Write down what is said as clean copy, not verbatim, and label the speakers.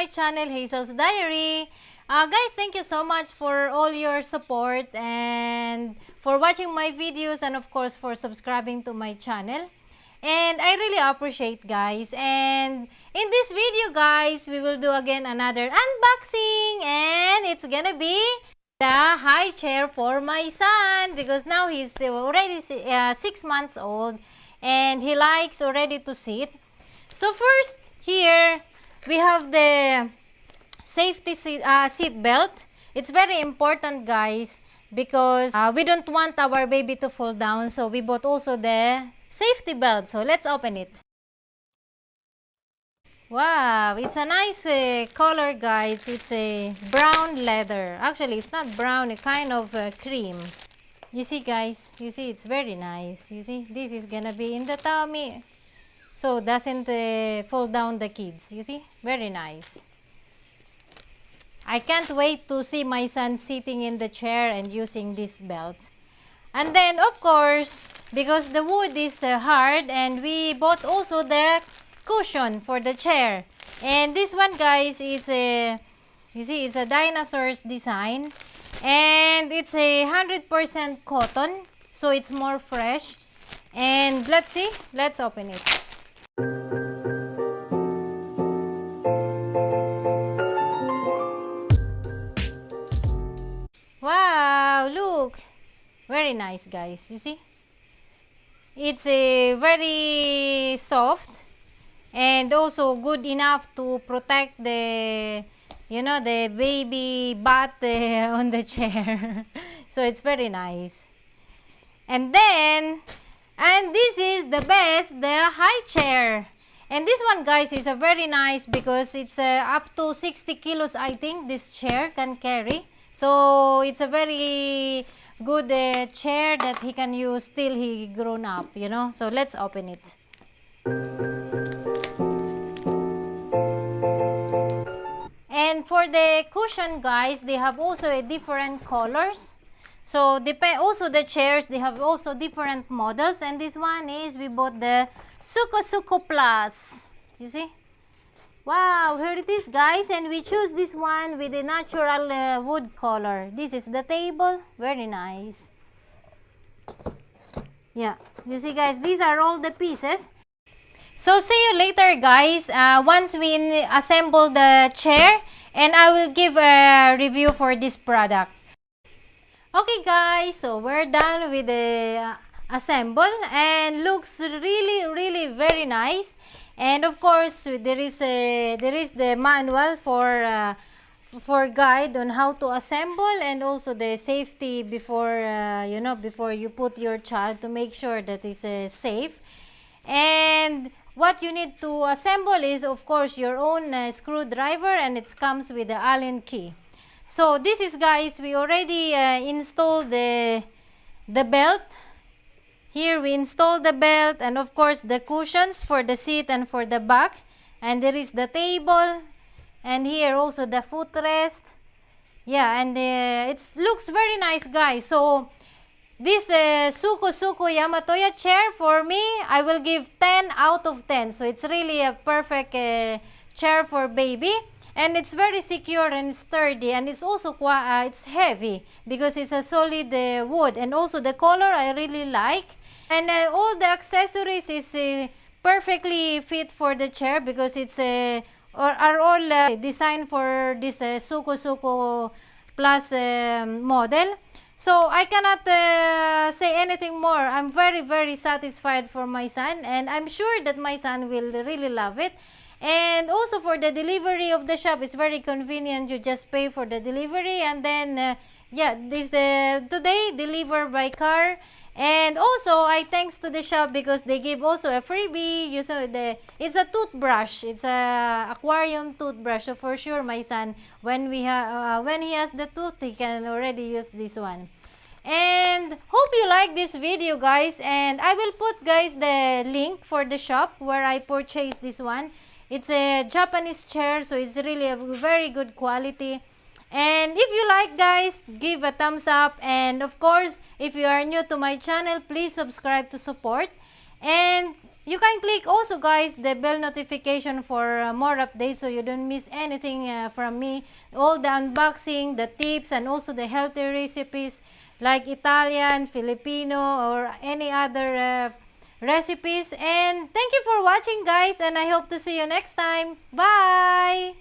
Speaker 1: my channel, Hazel's Diary. Guys, thank you so much for all your support and for watching my videos, and of course for subscribing to my channel. And I really appreciate, guys. And in this video, guys, we will do again another unboxing, and it's gonna be the high chair for my son, because now he's already 6 months old and he likes already to sit. So first, here we have the safety seat belt. It's very important, guys, because we don't want our baby to fall down, so we bought also the safety belt. So let's open it. Wow, it's a nice color, guys. It's a brown leather. Actually, it's not brown, a kind of cream. You see, guys, you see, it's very nice. You see, this is gonna be in the tummy, so doesn't fall down the kids. You see, very nice. I can't wait to see my son sitting in the chair and using this belt. And then, of course, because the wood is hard, and we bought also the cushion for the chair. And this one, guys, is a, you see, it's a dinosaur's design, and it's a 100% cotton, so it's more fresh. And let's see, let's open it. Wow, look, very nice, guys. You see, it's a very soft and also good enough to protect the, you know, the baby butt on the chair. So it's very nice. And then, and this is the best, the high chair. And this one, guys, is a very nice, because it's up to 60 kilos, I think, this chair can carry. So it's a very good chair that he can use till he grown up, you know. So let's open it. And for the cushion, guys, they have also a different colors. So also the chairs, they have also different models. And this one is, we bought the SUKUSUKU Plus. You see? Wow, here it is, guys, and we choose this one with a natural wood color. This is the table, very nice. Yeah, you see, guys, these are all the pieces. So see you later, guys, once we assemble the chair, and I will give a review for this product. Okay, guys, so we're done with the assemble, and looks really very nice. And of course, there is the manual for guide on how to assemble, and also the safety before you know, before you put your child, to make sure that it's safe. And what you need to assemble is, of course, your own screwdriver, and it comes with the Allen key. So this is, guys, we already installed the belt. Here we install the belt, and of course the cushions for the seat and for the back. And there is the table, and here also the footrest. Yeah, and it looks very nice, guys. So this SUKUSUKU YAMATOYA chair, for me, I will give 10 out of 10. So it's really a perfect chair for baby. And it's very secure and sturdy, and it's also it's heavy, because it's a solid wood. And also the color I really like. And all the accessories is perfectly fit for the chair, because it's are all designed for this SUKUSUKU Plus model. So I cannot say anything more. I'm very satisfied for my son, and I'm sure that my son will really love it. And also for the delivery of the shop, it's very convenient. You just pay for the delivery, and then yeah, this today deliver by car. And also I thanks to the shop, because they give also a freebie. You saw it's a toothbrush. It's a aquarium toothbrush. So for sure, my son, when he has the tooth, he can already use this one. And hope you like this video, guys. And I will put, guys, the link for the shop where I purchased this one. It's a Japanese chair, so it's really a very good quality. And if you like, guys, give a thumbs up. And of course, if you are new to my channel, please subscribe to support. And You can click also, guys, the bell notification for more updates so you don't miss anything from me. All the unboxing, the tips, and also the healthy recipes like Italian, Filipino, or any other recipes. And thank you for watching, guys, and I hope to see you next time. Bye!